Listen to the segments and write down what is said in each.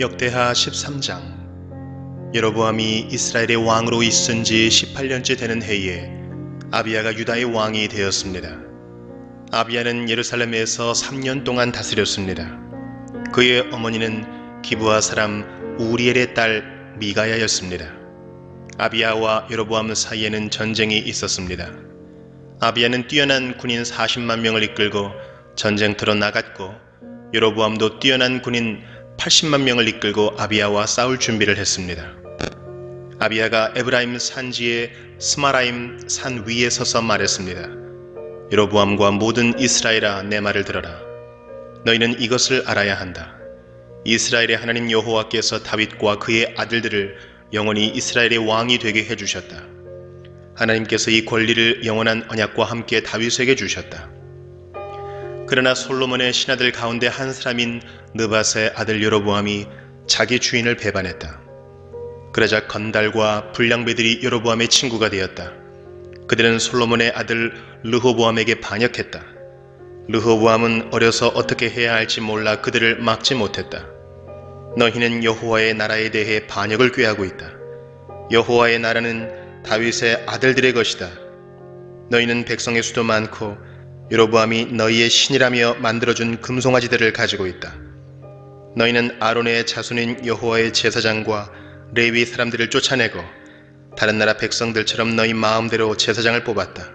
역대하 13장. 여로보암이 이스라엘의 왕으로 있은 지 18년째 되는 해에 아비야가 유다의 왕이 되었습니다. 아비야는 예루살렘에서 3년 동안 다스렸습니다. 그의 어머니는 기브아 사람 우리엘의 딸 미가야였습니다. 아비야와 여로보암 사이에는 전쟁이 있었습니다. 아비야는 뛰어난 군인 40만 명을 이끌고 전쟁터로 나갔고, 여로보암도 뛰어난 군인 80만 명을 이끌고 아비야와 싸울 준비를 했습니다. 아비야가 에브라임 산지의 스마라임 산 위에 서서 말했습니다. 여로보암과 모든 이스라엘아, 내 말을 들어라. 너희는 이것을 알아야 한다. 이스라엘의 하나님 여호와께서 다윗과 그의 아들들을 영원히 이스라엘의 왕이 되게 해주셨다. 하나님께서 이 권리를 영원한 언약과 함께 다윗에게 주셨다. 그러나 솔로몬의 신하들 가운데 한 사람인 느밧의 아들 여로보암이 자기 주인을 배반했다. 그러자 건달과 불량배들이 여로보암의 친구가 되었다. 그들은 솔로몬의 아들 르호보암에게 반역했다. 르호보암은 어려서 어떻게 해야 할지 몰라 그들을 막지 못했다. 너희는 여호와의 나라에 대해 반역을 꾀하고 있다. 여호와의 나라는 다윗의 아들들의 것이다. 너희는 백성의 수도 많고 여로보암이 너희의 신이라며 만들어준 금송아지들을 가지고 있다. 너희는 아론의 자손인 여호와의 제사장과 레위 사람들을 쫓아내고 다른 나라 백성들처럼 너희 마음대로 제사장을 뽑았다.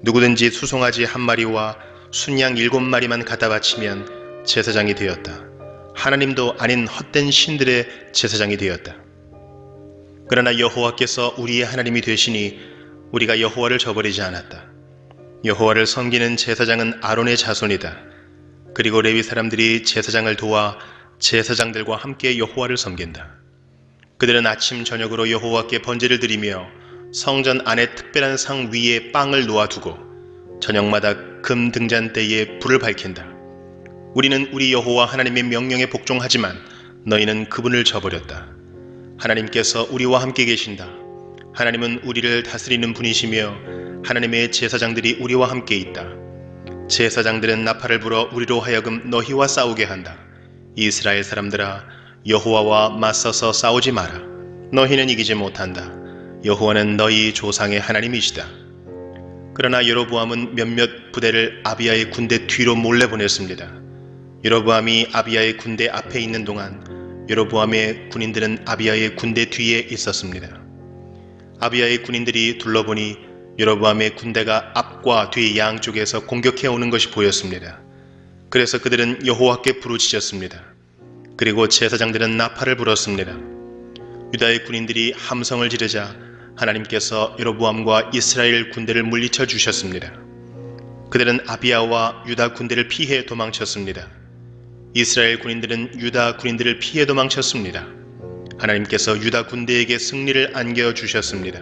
누구든지 수송아지 1마리와 순양 7마리만 갖다 바치면 제사장이 되었다. 하나님도 아닌 헛된 신들의 제사장이 되었다. 그러나 여호와께서 우리의 하나님이 되시니 우리가 여호와를 저버리지 않았다. 여호와를 섬기는 제사장은 아론의 자손이다. 그리고 레위 사람들이 제사장을 도와 제사장들과 함께 여호와를 섬긴다. 그들은 아침 저녁으로 여호와께 번제를 드리며 성전 안에 특별한 상 위에 빵을 놓아두고 저녁마다 금 등잔대에 불을 밝힌다. 우리는 우리 여호와 하나님의 명령에 복종하지만 너희는 그분을 저버렸다. 하나님께서 우리와 함께 계신다. 하나님은 우리를 다스리는 분이시며 하나님의 제사장들이 우리와 함께 있다. 제사장들은 나팔을 불어 우리로 하여금 너희와 싸우게 한다. 이스라엘 사람들아, 여호와와 맞서서 싸우지 마라. 너희는 이기지 못한다. 여호와는 너희 조상의 하나님이시다. 그러나 여로보암은 몇몇 부대를 아비야의 군대 뒤로 몰래 보냈습니다. 여로보암이 아비야의 군대 앞에 있는 동안 여로보암의 군인들은 아비야의 군대 뒤에 있었습니다. 아비야의 군인들이 둘러보니 여로보암의 군대가 앞과 뒤 양쪽에서 공격해 오는 것이 보였습니다. 그래서 그들은 여호와께 부르짖었습니다. 그리고 제사장들은 나팔을 불었습니다. 유다의 군인들이 함성을 지르자 하나님께서 여로보암과 이스라엘 군대를 물리쳐 주셨습니다. 그들은 아비야와 유다 군대를 피해 도망쳤습니다. 이스라엘 군인들은 유다 군인들을 피해 도망쳤습니다. 하나님께서 유다 군대에게 승리를 안겨주셨습니다.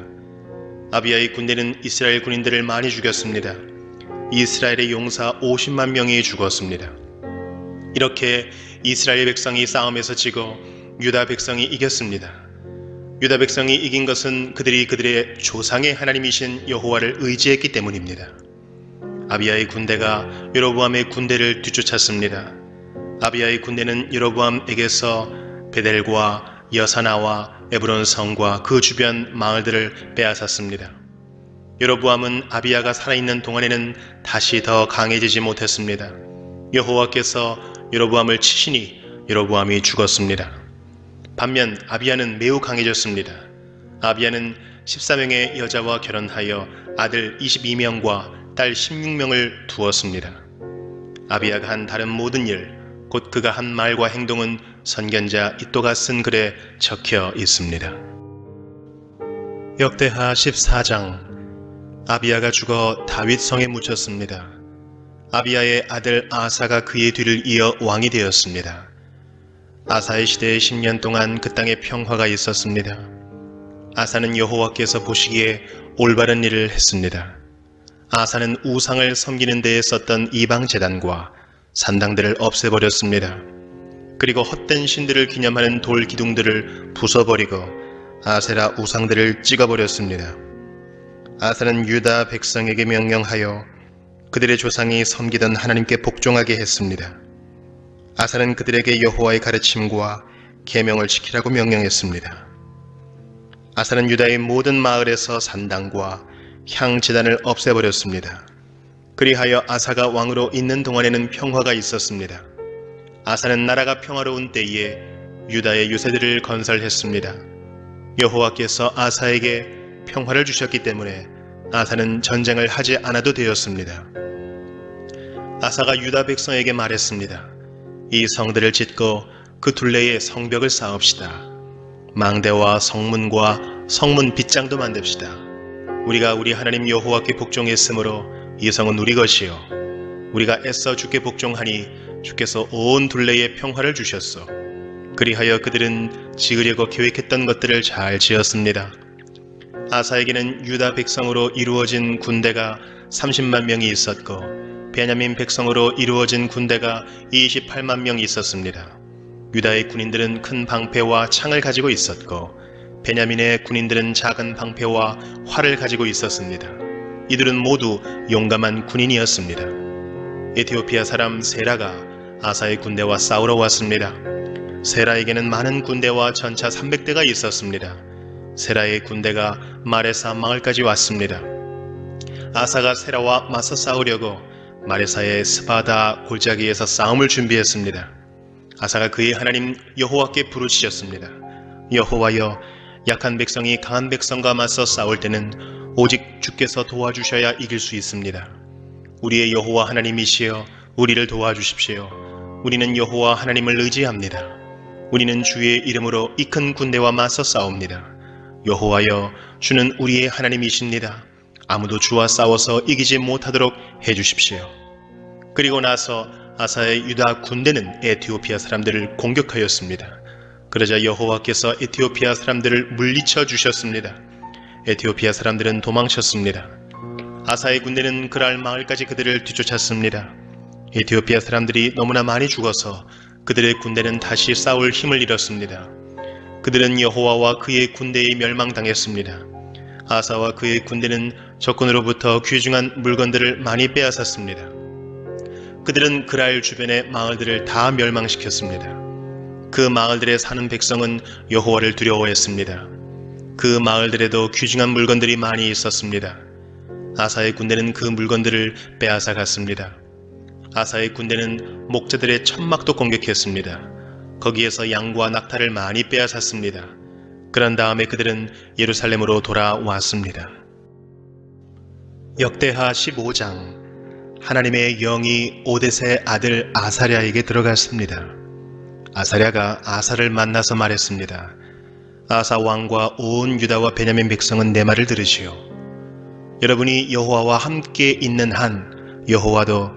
아비야의 군대는 이스라엘 군인들을 많이 죽였습니다. 이스라엘의 용사 50만 명이 죽었습니다. 이렇게 이스라엘 백성이 싸움에서 지고 유다 백성이 이겼습니다. 유다 백성이 이긴 것은 그들이 그들의 조상의 하나님이신 여호와를 의지했기 때문입니다. 아비야의 군대가 여로보암의 군대를 뒤쫓았습니다. 아비야의 군대는 여로보암에게서 베델과 여사나와 에브론 성과 그 주변 마을들을 빼앗았습니다. 여로보암은 아비야가 살아있는 동안에는 다시 더 강해지지 못했습니다. 여호와께서 여로보암을 치시니 여로보암이 죽었습니다. 반면 아비야는 매우 강해졌습니다. 아비야는 14명의 여자와 결혼하여 아들 22명과 딸 16명을 두었습니다. 아비야가 한 다른 모든 일, 곧 그가 한 말과 행동은 선견자 이또가 쓴 글에 적혀 있습니다. 역대하 14장. 아비야가 죽어 다윗 성에 묻혔습니다. 아비야의 아들 아사가 그의 뒤를 이어 왕이 되었습니다. 아사의 시대에 10년 동안 그 땅에 평화가 있었습니다. 아사는 여호와께서 보시기에 올바른 일을 했습니다. 아사는 우상을 섬기는 데에 썼던 이방 제단과 산당들을 없애버렸습니다. 그리고 헛된 신들을 기념하는 돌 기둥들을 부숴버리고 아세라 우상들을 찍어버렸습니다. 아사는 유다 백성에게 명령하여 그들의 조상이 섬기던 하나님께 복종하게 했습니다. 아사는 그들에게 여호와의 가르침과 계명을 지키라고 명령했습니다. 아사는 유다의 모든 마을에서 산당과 향제단을 없애버렸습니다. 그리하여 아사가 왕으로 있는 동안에는 평화가 있었습니다. 아사는 나라가 평화로운 때에 유다의 유세들을 건설했습니다. 여호와께서 아사에게 평화를 주셨기 때문에 아사는 전쟁을 하지 않아도 되었습니다. 아사가 유다 백성에게 말했습니다. 이 성들을 짓고 그 둘레에 성벽을 쌓읍시다. 망대와 성문과 성문 빗장도 만듭시다. 우리가 우리 하나님 여호와께 복종했으므로 이 성은 우리 것이요 우리가 애써 주께 복종하니 주께서 온 둘레에 평화를 주셨소. 그리하여 그들은 지으려고 계획했던 것들을 잘 지었습니다. 아사에게는 유다 백성으로 이루어진 군대가 30만 명이 있었고 베냐민 백성으로 이루어진 군대가 28만 명이 있었습니다. 유다의 군인들은 큰 방패와 창을 가지고 있었고 베냐민의 군인들은 작은 방패와 활을 가지고 있었습니다. 이들은 모두 용감한 군인이었습니다. 에티오피아 사람 세라가 아사의 군대와 싸우러 왔습니다. 세라에게는 많은 군대와 전차 300대가 있었습니다. 세라의 군대가 마레사 마을까지 왔습니다. 아사가 세라와 맞서 싸우려고 마레사의 스바다 골짜기에서 싸움을 준비했습니다. 아사가 그의 하나님 여호와께 부르짖었습니다. 여호와여, 약한 백성이 강한 백성과 맞서 싸울 때는 오직 주께서 도와주셔야 이길 수 있습니다. 우리의 여호와 하나님이시여 우리를 도와주십시오. 우리는 여호와 하나님을 의지합니다. 우리는 주의 이름으로 이 큰 군대와 맞서 싸웁니다. 여호와여, 주는 우리의 하나님이십니다. 아무도 주와 싸워서 이기지 못하도록 해주십시오. 그리고 나서 아사의 유다 군대는 에티오피아 사람들을 공격하였습니다. 그러자 여호와께서 에티오피아 사람들을 물리쳐 주셨습니다. 에티오피아 사람들은 도망쳤습니다. 아사의 군대는 그랄 마을까지 그들을 뒤쫓았습니다. 에티오피아 사람들이 너무나 많이 죽어서 그들의 군대는 다시 싸울 힘을 잃었습니다. 그들은 여호와와 그의 군대에 멸망당했습니다. 아사와 그의 군대는 적군으로부터 귀중한 물건들을 많이 빼앗았습니다. 그들은 그랄 주변의 마을들을 다 멸망시켰습니다. 그 마을들에 사는 백성은 여호와를 두려워했습니다. 그 마을들에도 귀중한 물건들이 많이 있었습니다. 아사의 군대는 그 물건들을 빼앗아 갔습니다. 아사의 군대는 목자들의 천막도 공격했습니다. 거기에서 양과 낙타를 많이 빼앗았습니다. 그런 다음에 그들은 예루살렘으로 돌아왔습니다. 역대하 15장. 하나님의 영이 오뎃의 아들 아사랴에게 들어갔습니다. 아사랴가 아사를 만나서 말했습니다. 아사 왕과 온 유다와 베냐민 백성은 내 말을 들으시오. 여러분이 여호와와 함께 있는 한 여호와도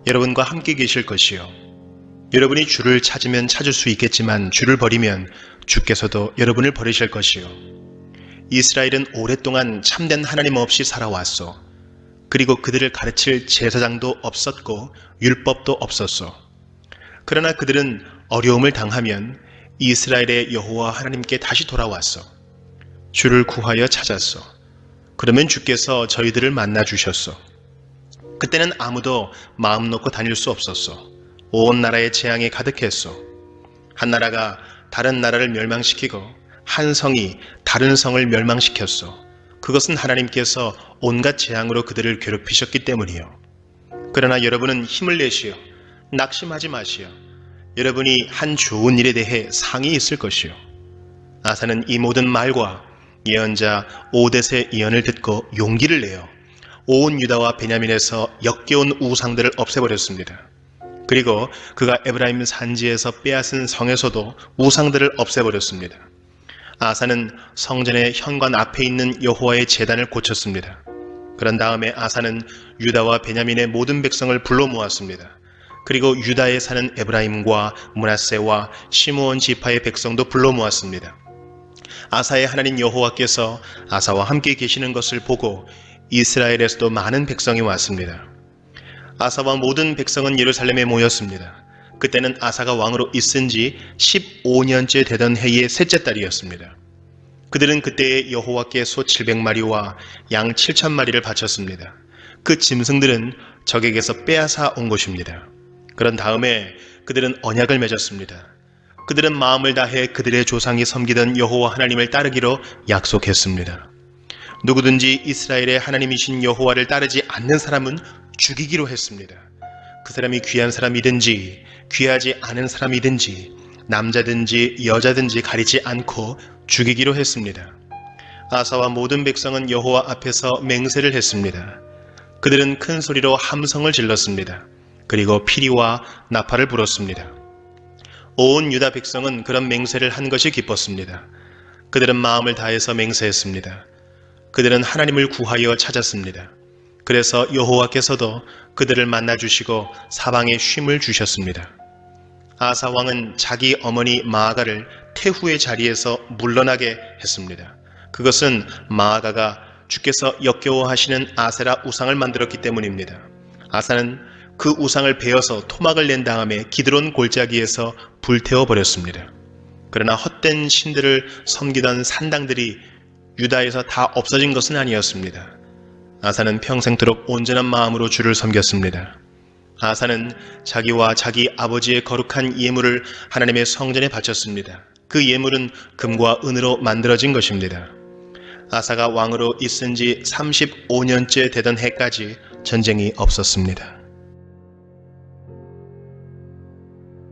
여러분과 함께 계실 것이요. 여러분이 주를 찾으면 찾을 수 있겠지만 주를 버리면 주께서도 여러분을 버리실 것이요. 이스라엘은 오랫동안 참된 하나님 없이 살아왔소. 그리고 그들을 가르칠 제사장도 없었고 율법도 없었소. 그러나 그들은 어려움을 당하면 이스라엘의 여호와 하나님께 다시 돌아왔소. 주를 구하여 찾았소. 그러면 주께서 저희들을 만나 주셨소. 그때는 아무도 마음 놓고 다닐 수 없었소. 온 나라의 재앙이 가득했소. 한 나라가 다른 나라를 멸망시키고 한 성이 다른 성을 멸망시켰소. 그것은 하나님께서 온갖 재앙으로 그들을 괴롭히셨기 때문이요. 그러나 여러분은 힘을 내시어 낙심하지 마시어. 여러분이 한 좋은 일에 대해 상이 있을 것이요. 아사는 이 모든 말과 예언자 오뎃의 예언을 듣고 용기를 내어 온 유다와 베냐민에서 역겨운 우상들을 없애버렸습니다. 그리고 그가 에브라임 산지에서 빼앗은 성에서도 우상들을 없애버렸습니다. 아사는 성전의 현관 앞에 있는 여호와의 제단을 고쳤습니다. 그런 다음에 아사는 유다와 베냐민의 모든 백성을 불러 모았습니다. 그리고 유다에 사는 에브라임과 므낫세와 시므온 지파의 백성도 불러 모았습니다. 아사의 하나님 여호와께서 아사와 함께 계시는 것을 보고 이스라엘에서도 많은 백성이 왔습니다. 아사와 모든 백성은 예루살렘에 모였습니다. 그때는 아사가 왕으로 있은 지 15년째 되던 해의 셋째 달이었습니다. 그들은 그때에 여호와께 소 700마리와 양 7,000마리를 바쳤습니다. 그 짐승들은 적에게서 빼앗아 온 것입니다. 그런 다음에 그들은 언약을 맺었습니다. 그들은 마음을 다해 그들의 조상이 섬기던 여호와 하나님을 따르기로 약속했습니다. 누구든지 이스라엘의 하나님이신 여호와를 따르지 않는 사람은 죽이기로 했습니다. 그 사람이 귀한 사람이든지 귀하지 않은 사람이든지 남자든지 여자든지 가리지 않고 죽이기로 했습니다. 아사와 모든 백성은 여호와 앞에서 맹세를 했습니다. 그들은 큰 소리로 함성을 질렀습니다. 그리고 피리와 나팔을 불었습니다. 온 유다 백성은 그런 맹세를 한 것이 기뻤습니다. 그들은 마음을 다해서 맹세했습니다. 그들은 하나님을 구하여 찾았습니다. 그래서 여호와께서도 그들을 만나주시고 사방에 쉼을 주셨습니다. 아사 왕은 자기 어머니 마아가를 태후의 자리에서 물러나게 했습니다. 그것은 마아가가 주께서 역겨워하시는 아세라 우상을 만들었기 때문입니다. 아사는 그 우상을 베어서 토막을 낸 다음에 기드론 골짜기에서 불태워버렸습니다. 그러나 헛된 신들을 섬기던 산당들이 유다에서 다 없어진 것은 아니었습니다. 아사는 평생토록 온전한 마음으로 주를 섬겼습니다. 아사는 자기와 자기 아버지의 거룩한 예물을 하나님의 성전에 바쳤습니다. 그 예물은 금과 은으로 만들어진 것입니다. 아사가 왕으로 있은 지 35년째 되던 해까지 전쟁이 없었습니다.